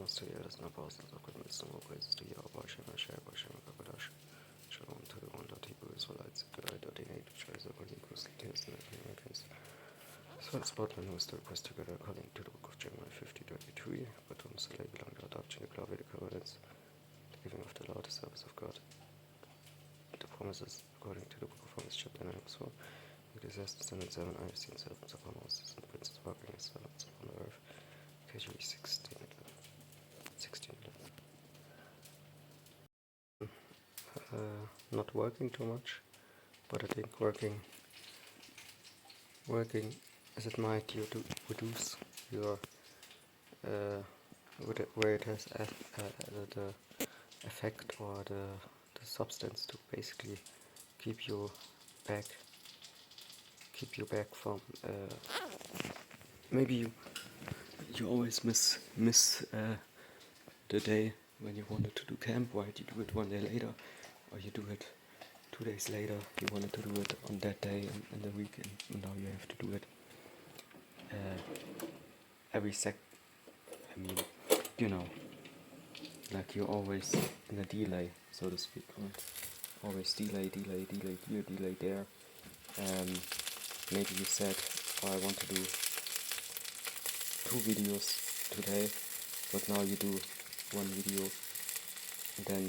Manos to Years and Apostles of Goodness, no more praises to Yahweh, Hashem, Hashem, Hashem, Kakadash. Shalom to the one dot Hebrew Israelites, G'day.8, which is a really close tears in the Americans. So it's Spotman who was the request together according to the book of Jeremiah 50:23, but on the label on the adoption, the glory, the covenants, the giving of the law, the service of God, the promises according to the book of Romans chapter 9 verse 4. Ecclesiastes 10:7, I have seen servants upon horses and princes walking as servants upon the earth. KJV 16:11. Not working too much, but I think working as it might you to reduce your where it has the effect or the substance to basically keep you back from maybe you always miss the day when you wanted to do camp, right? You do it one day later, or you do it 2 days later. You wanted to do it on that day in the weekend, and now you have to do it every sec. I mean, you know, like you're always in a delay, so to speak, right? Always delay here, delay there. Maybe you said, oh, I want to do 2 videos today, but now you do 1 video, and then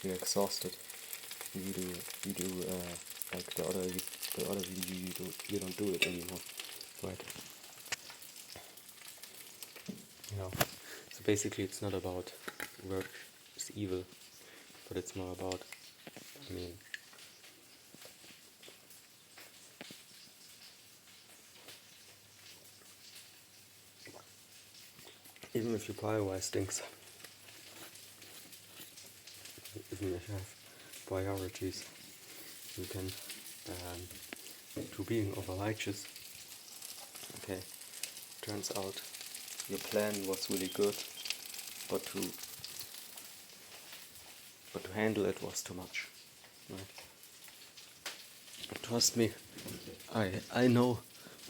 you're exhausted. You do like the other video, you don't do it anymore, right? You know, so basically it's not about work is evil, but it's more about, I mean, even if you prioritize things, even if you have priorities, you can to being over-righteous. Okay, turns out your plan was really good, but to handle it was too much, right? Trust me, I know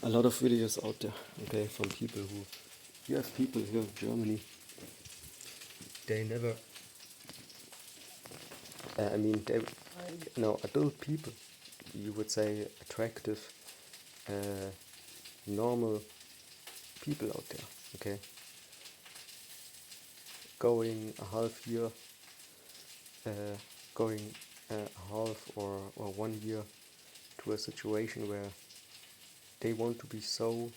a lot of videos out there, okay, from people who, you have people here in Germany, they never, adult people, you would say attractive, normal people out there, okay, going a half year, a half or 1 year to a situation where they want to be so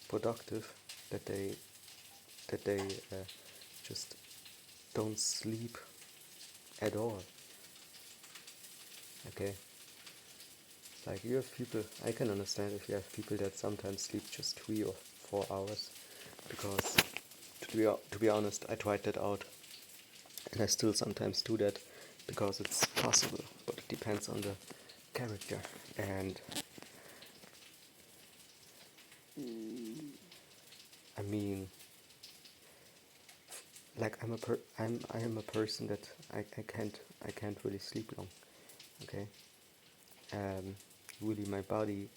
productive that they just don't sleep at all. Okay, like you have people, I can understand if you have people that sometimes sleep just 3 or 4 hours, because to be honest, I tried that out, and I still sometimes do that because it's possible, but it depends on the character. And I mean, like I am a person that I can't really sleep long. Okay, really my body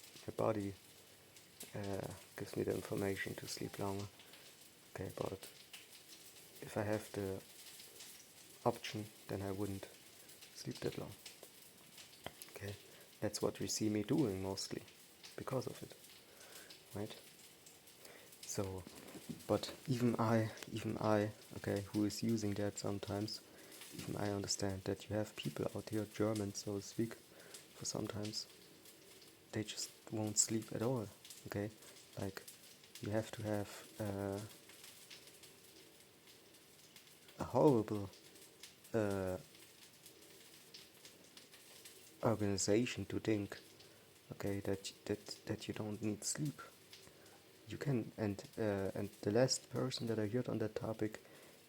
gives me the information to sleep longer. Okay, but if I have the option, then I wouldn't sleep that long. Okay, that's what you see me doing mostly because of it, right? So, but even I, okay, who is using that sometimes, even I understand that you have people out here, Germans so to speak, for sometimes they just won't sleep at all. Okay, like you have to have a horrible organization to think, okay, that you don't need sleep. You can, and the last person that I heard on that topic,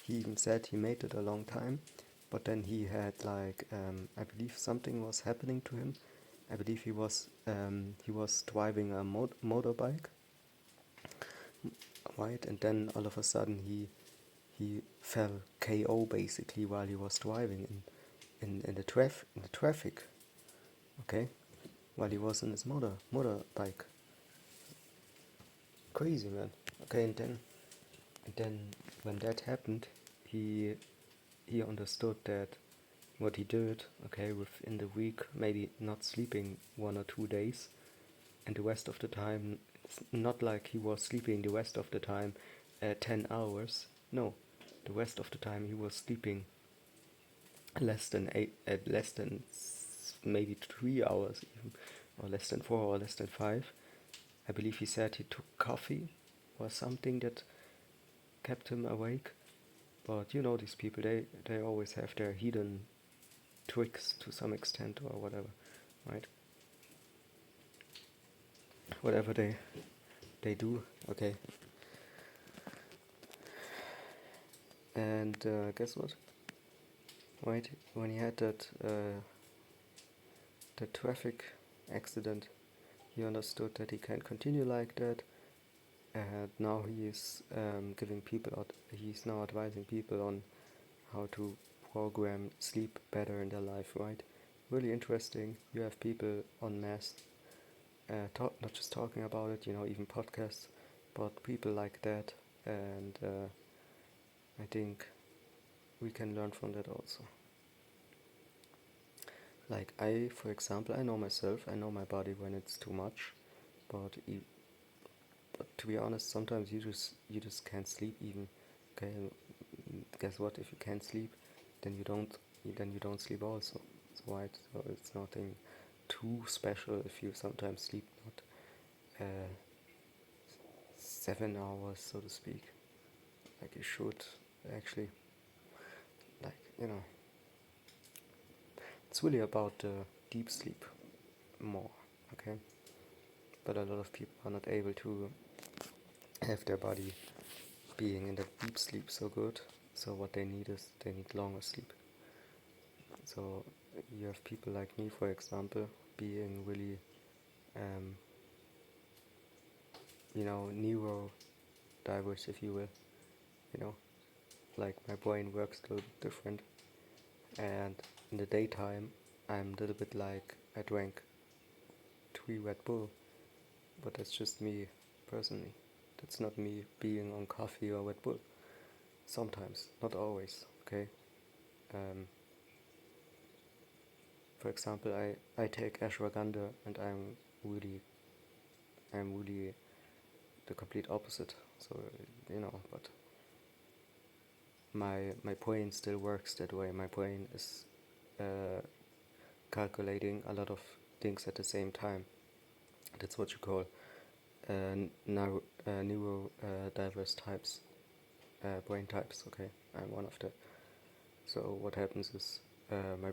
he even said he made it a long time, but then he had like I believe something was happening to him. I believe he was driving a motorbike, right? And then all of a sudden he fell KO basically while he was driving in the traffic. Okay, while he was in his motorbike. Crazy, man. Okay, and then when that happened, he he understood that what he did, okay, within the week, maybe not sleeping 1 or 2 days, and the rest of the time, it's not like he was sleeping the rest of the time 10 hours. No, the rest of the time he was sleeping less than maybe 3 hours even, or less than 4 or less than 5. I believe he said he took coffee or something that kept him awake. But you know, these people, they always have their hidden tricks to some extent or whatever, right? Whatever they do, okay. And guess what? Right when he had that traffic accident, he understood that he can't continue like that, and now he is giving people out. He's now advising people on how to program sleep better in their life. Right? Really interesting. You have people en masse not just talking about it, even podcasts, but people like that, and I think we can learn from that also. Like for example, I know myself, I know my body when it's too much, but but to be honest, sometimes you just can't sleep even. Okay, guess what? If you can't sleep, then you don't sleep also. So right, so it's nothing too special if you sometimes sleep not uh, 7 hours, so to speak. Like you should actually, like it's really about deep sleep more. Okay, but a lot of people are not able to have their body being in that deep sleep so good. So what they need is they need longer sleep. So you have people like me, for example, being really, um, neurodiverse, if you will. You know, like my brain works a little bit different, and in the daytime, I'm a little bit like I drank 3 Red Bull, but that's just me personally. That's not me being on coffee or Red Bull. Sometimes, not always. Okay. Um, for example, I take ashwagandha, and I'm really the complete opposite. So but my brain still works that way. My brain is uh, calculating a lot of things at the same time. That's what you call neurodiverse types, brain types. Okay, I'm one of the. So what happens is my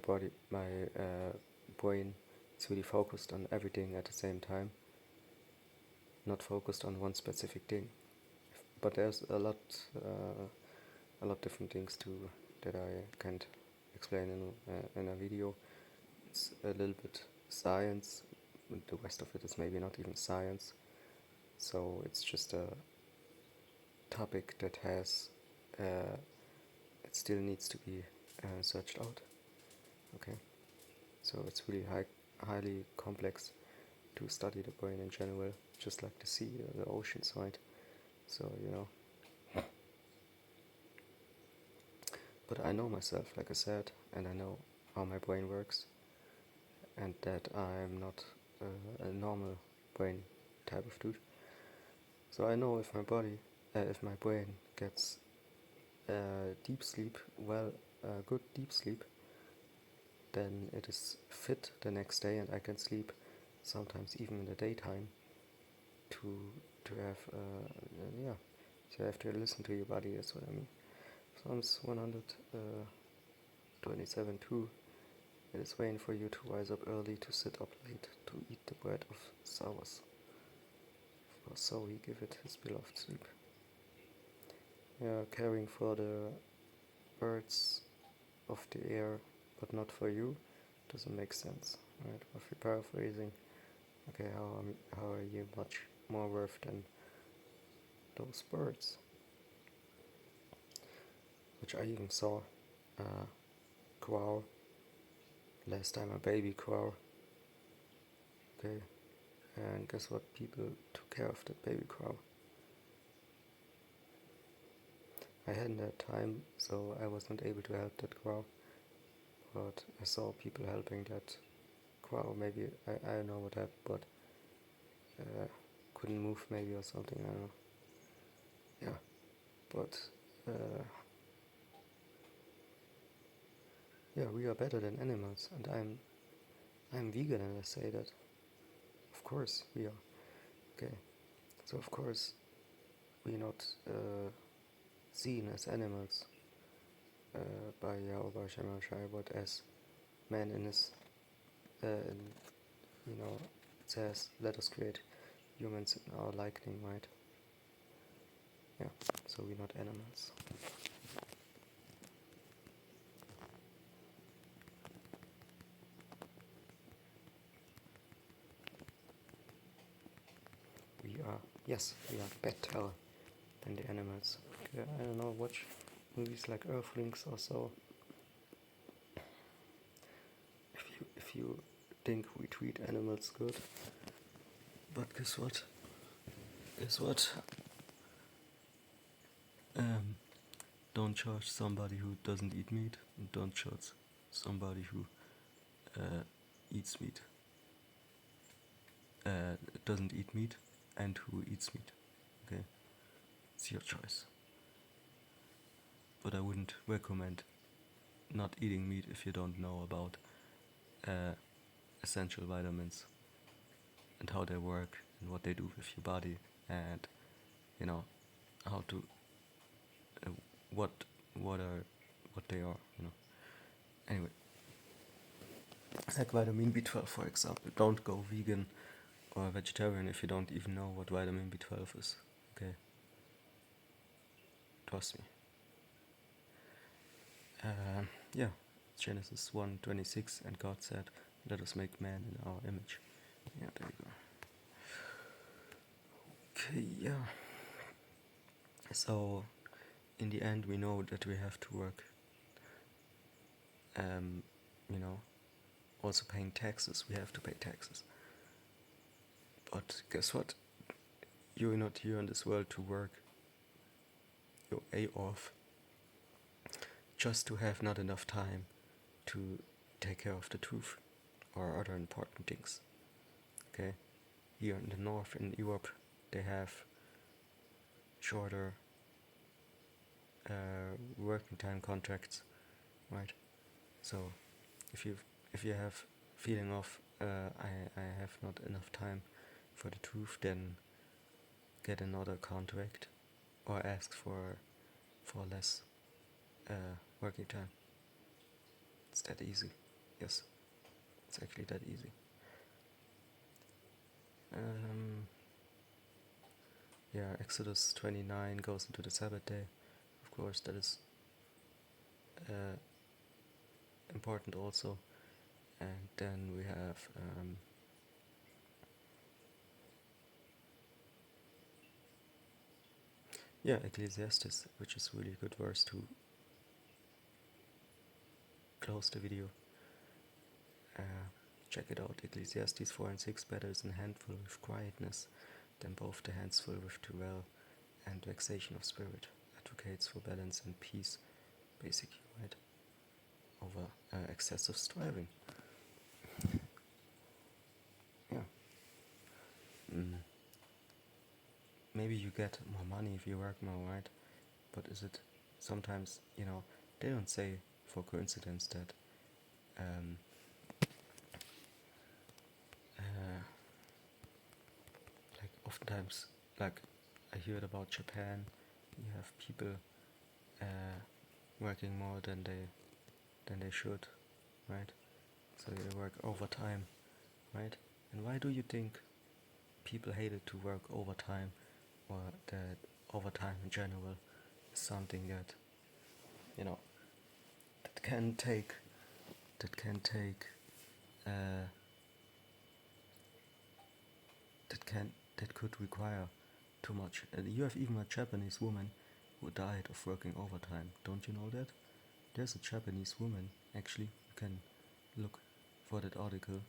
brain is really focused on everything at the same time, not focused on one specific thing. But there's a lot different things too that I can't explain in a video. It's a little bit science. The rest of it is maybe not even science. So it's just a topic that has it still needs to be searched out. Okay, so it's really highly complex to study the brain in general, just like the sea or the ocean side. So but I know myself, like I said, and I know how my brain works, and that I'm not a normal brain type of dude. So I know if my brain gets deep sleep, good deep sleep, then it is fit the next day, and I can sleep sometimes even in the daytime to to have yeah. So you have to listen to your body. That's what I mean. Psalms 127:2. It is vain for you to rise up early, to sit up late, to eat the bread of sorrows. For so he giveth his beloved sleep. Yeah, caring for the birds of the air, but not for you, doesn't make sense, right? If you're paraphrasing, okay, how are you much more worth than those birds? Which I even saw crow last time, a baby crow. Okay, and guess what? People took care of that baby crow. I hadn't had time, so I was not able to help that crow. But I saw people helping that crow. Maybe I don't know what happened, but couldn't move maybe or something. I don't know. Yeah, but yeah, we are better than animals, and I'm vegan, and I say that. Of course we are. Okay, so of course we're not seen as animals by Yahweh Shemel Shai, but as man in his, you know, it says, let us create humans in our liking, right? Yeah, so we're not animals. We are, yes, we are better than the animals. Okay, I don't know, watch movies like Earthlings or so. If you think we treat animals good, but guess what? Guess what? Don't judge somebody who doesn't eat meat, and don't judge somebody who eats meat. Doesn't eat meat and who eats meat. Okay, it's your choice. But I wouldn't recommend not eating meat if you don't know about essential vitamins and how they work and what they do with your body, and you know how to what they are. Anyway, like vitamin B12, for example. Don't go vegan or vegetarian if you don't even know what vitamin B12 is. Okay, trust me. Yeah, Genesis 1:26, and God said, "Let us make man in our image." Yeah, there you go. Okay, yeah. So, in the end, we know that we have to work. Also paying taxes. We have to pay taxes. But guess what? You're not here in this world to work your A off just to have not enough time to take care of the truth or other important things. Okay? Here in the north, in Europe, they have shorter working time contracts, right? So if you have feeling of I have not enough time for the truth, then get another contract or ask for less working time. It's that easy. Yes, it's actually that easy. Yeah, Exodus 29 goes into the Sabbath day. Of course, that is important also. And then we have Ecclesiastes, which is really a good verse to close the video. Check it out, Ecclesiastes 4 and 6. Better is an handful with quietness than both the hands full with travail and vexation of spirit. Advocates for balance and peace, basically, right? Over excessive striving. Yeah. Maybe you get more money if you work more, right? But is it sometimes, they don't say for coincidence that like oftentimes, like I heard about Japan, you have people working more than they should, right? So they work overtime, right? And why do you think people hated to work overtime, or that overtime in general is something that that can take uh, that could require too much. You have even a Japanese woman who died of working overtime. Don't you know that? There's a Japanese woman, actually. You can look for that article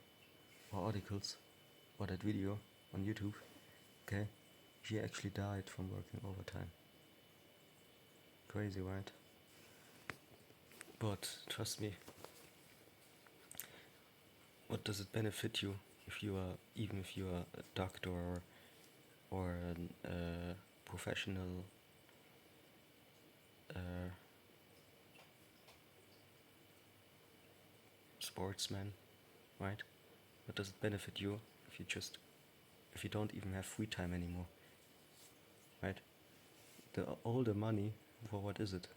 or articles or that video on YouTube. Okay, she actually died from working overtime. crazy, right? But trust me, what does it benefit you if you are, even if you are a doctor or a professional uh, sportsman, right? What does it benefit you if you don't even have free time anymore, right? All the money, for what is it?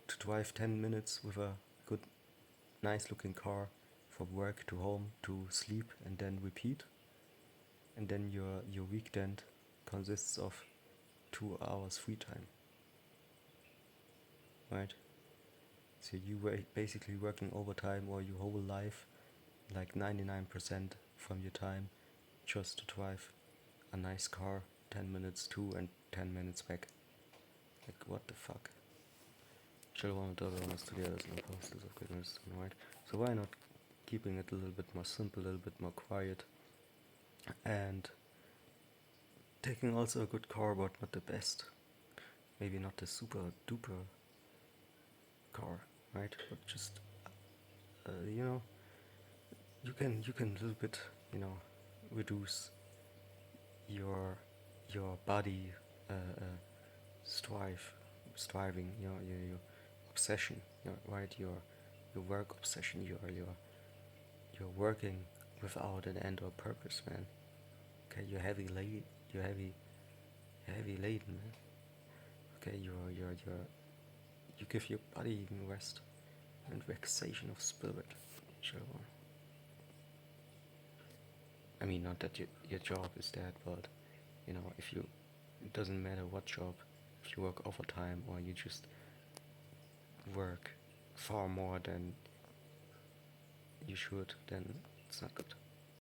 To drive 10 minutes with a good, nice looking car from work to home to sleep and then repeat, and then your weekend consists of 2 hours free time, right? So you were basically working overtime or your whole life, like 99% from your time, just to drive a nice car 10 minutes to and 10 minutes back. Like, what the fuck? Chill one with the other ones together is no posters of goodness, right? So why not keeping it a little bit more simple, a little bit more quiet, and taking also a good car, but not the best. Maybe not the super duper car, right? But just you know, you can a little bit, you know, reduce your body strive striving, your obsession, right, your work obsession, you're working without an end or purpose, man. Okay, you're heavy laden, man. Okay, you give your body even rest and relaxation of spirit. Sure. I mean, not that your job is that, but you know, if you, it doesn't matter what job, if you work overtime or you just work far more than you should, then it's not good.